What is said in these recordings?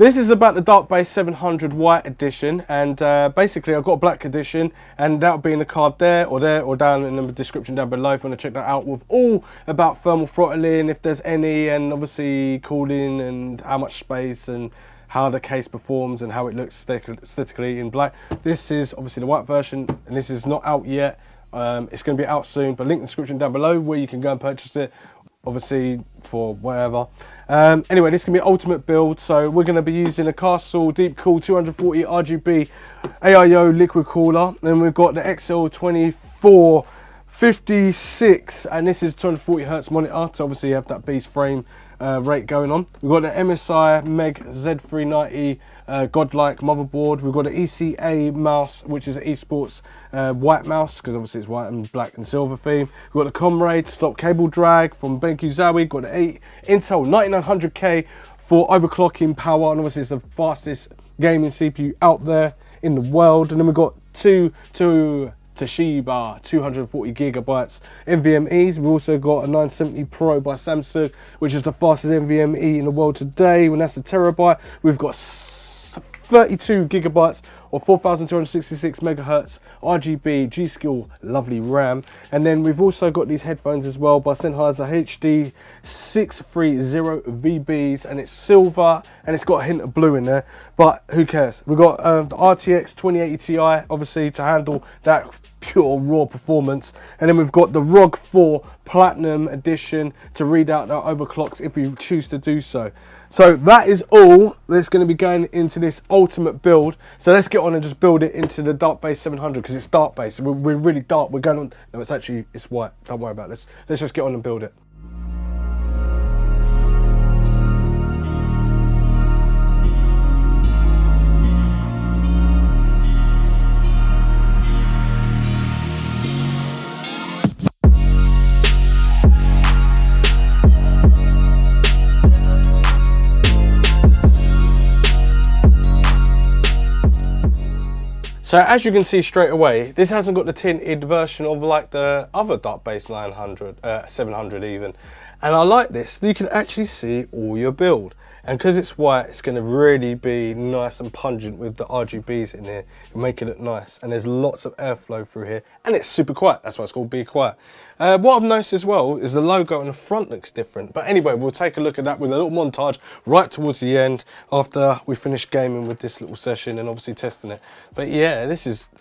This is about the Dark Base 700 white edition, and basically I've got a black edition, and that'll be in the card there or down in the description down below if you want to check that out, with all about thermal throttling, if there's any, and obviously cooling and how much space and how the case performs and how it looks aesthetically in black. This is obviously the white version, and this is not out yet. It's going to be out soon, but link in the description down below where you can go and purchase it, obviously for whatever. Anyway, this can be ultimate build, so we're going to be using a Castle DEEPCOOL 240 RGB AIO liquid cooler. Then we've got the XL2456, and this is 240 Hertz monitor to obviously have that beast frame rate going on. We've got the MSI MEG Z390 Godlike motherboard. We've got an ECA mouse, which is an esports white mouse, because obviously it's white and black and silver theme. We've got the Comrade to stop cable drag from BeQuiet. We've got the Intel 9900K for overclocking power, and obviously it's the fastest gaming CPU out there in the world. And then we've got two Toshiba 240 gigabytes NVMe's. We've also got a 970 Pro by Samsung, which is the fastest NVMe in the world today, when that's a terabyte. We've got 32 gigabytes or 4266 megahertz RGB G-Skill lovely RAM. And then we've also got these headphones as well by Sennheiser HD 630 VBs, and it's silver and it's got a hint of blue in there, but who cares. We've got the RTX 2080 Ti obviously to handle that pure raw performance, and then we've got the ROG 4 Platinum Edition to read out our overclocks if we choose to do so. So that is all that's going to be going into this ultimate build. So let's get on and just build it into the Dark Base 700, because it's dark base. We're really dark. We're going on. No, it's white. Don't worry about this. Let's just get on and build it. So as you can see straight away, this hasn't got the tinted version of like the other Dark Base 700 even. And I like this. You can actually see all your build. And because it's white, it's going to really be nice and pungent with the RGBs in here, make it look nice. And there's lots of airflow through here, and it's super quiet. That's why it's called BeQuiet. What I've noticed as well is the logo on the front looks different. But anyway, we'll take a look at that with a little montage right towards the end after we finish gaming with this little session and obviously testing it. But yeah,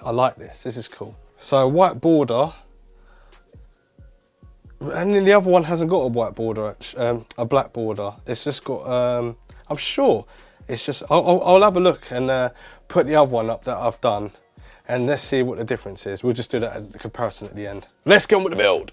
I like this. This is cool. So white border. And then the other one hasn't got a white border, a black border. It's just got, I'm sure, it's just, I'll have a look and put the other one up that I've done, and let's see what the difference is. We'll just do that at the comparison at the end. Let's get on with the build.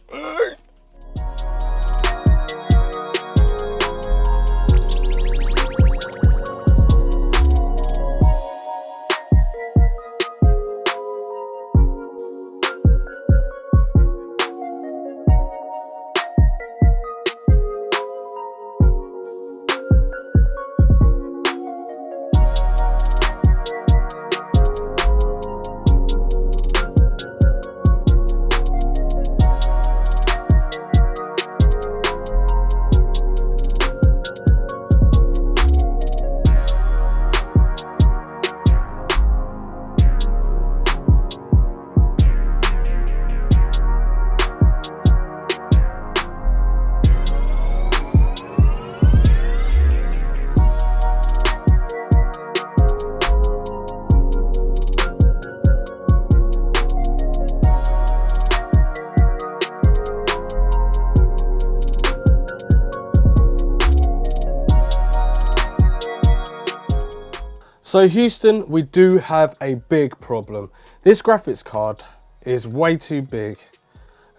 So Houston, we do have a big problem. This graphics card is way too big.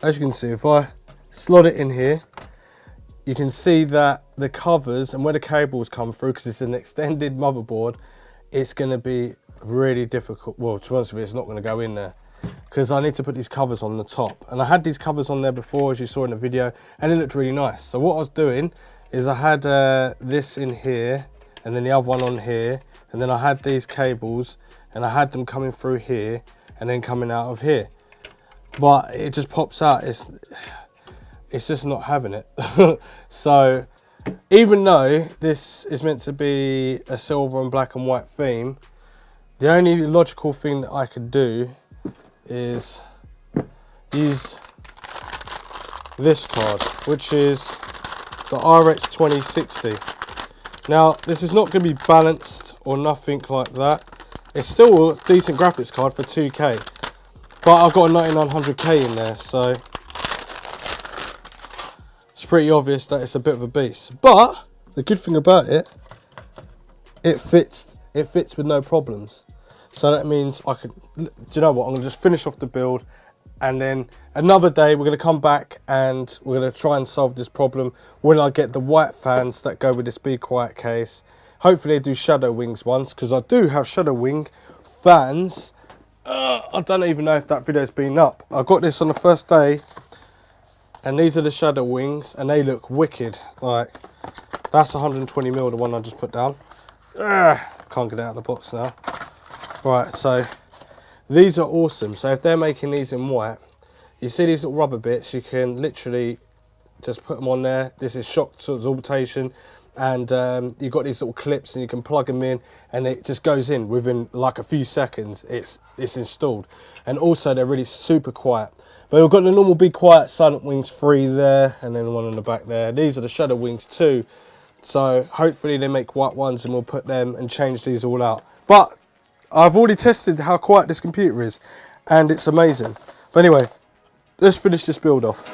As you can see, if I slot it in here, you can see that the covers and where the cables come through, because it's an extended motherboard, it's going to be really difficult. Well, to be honest with you, it's not going to go in there, because I need to put these covers on the top. And I had these covers on there before, as you saw in the video, and it looked really nice. So what I was doing is I had this in here, and then the other one on here, and then I had these cables, and I had them coming through here, and then coming out of here. But it just pops out. It's just not having it. So even though this is meant to be a silver and black and white theme, the only logical thing that I could do is use this card, which is the RX 2060. Now, this is not going to be balanced or nothing like that. It's still a decent graphics card for 2K, but I've got a 9900K in there, so it's pretty obvious that it's a bit of a beast. But the good thing about it, it fits with no problems. So that means I can, do you know what, I'm going to just finish off the build, and then another day we're going to come back and we're going to try and solve this problem when I get the white fans that go with this BeQuiet case. Hopefully they do shadow wings ones, because I do have shadow wing fans. I don't even know if that video's been up. I got this on the first day, and these are the shadow wings, and they look wicked. Like, that's 120mm, the one I just put down. Can't get it out of the box now. Right, so these are awesome. So if they're making these in white, you see these little rubber bits, you can literally just put them on there. This is shock absorption, and you've got these little clips, and you can plug them in, and it just goes in within like a few seconds. It's installed, and also they're really super quiet. But we've got the normal BeQuiet silent wings 3 there, and then one on the back there. These are the shadow wings too. So hopefully they make white ones, and we'll put them and change these all out. But I've already tested how quiet this computer is, and it's amazing. But anyway, let's finish this build off.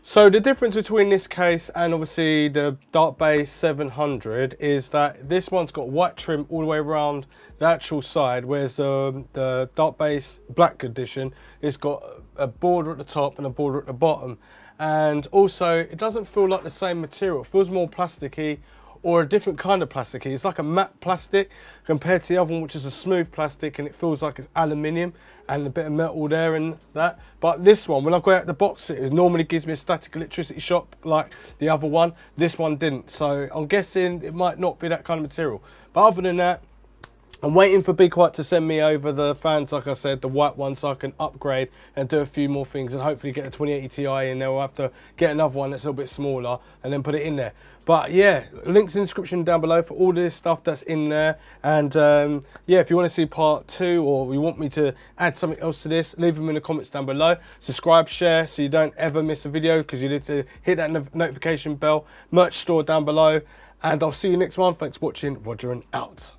So the difference between this case and obviously the Dartbase 700 is that this one's got white trim all the way around the actual side, whereas the Dartbase Black Edition has got a border at the top and a border at the bottom. And also, it doesn't feel like the same material. It feels more plasticky, or a different kind of plasticky. It's like a matte plastic compared to the other one, which is a smooth plastic, and it feels like it's aluminium and a bit of metal there and that. But this one, when I go out the box, it normally gives me a static electricity shock like the other one. This one didn't, so I'm guessing it might not be that kind of material. But other than that, I'm waiting for BeQuiet to send me over the fans, like I said, the white ones, so I can upgrade and do a few more things and hopefully get a 2080 Ti in there. We'll have to get another one that's a little bit smaller and then put it in there. But yeah, links in the description down below for all this stuff that's in there. And yeah, if you want to see part 2 or you want me to add something else to this, leave them in the comments down below. Subscribe, share, so you don't ever miss a video, because you need to hit that notification bell. Merch store down below. And I'll see you next one. Thanks for watching. Roger and out.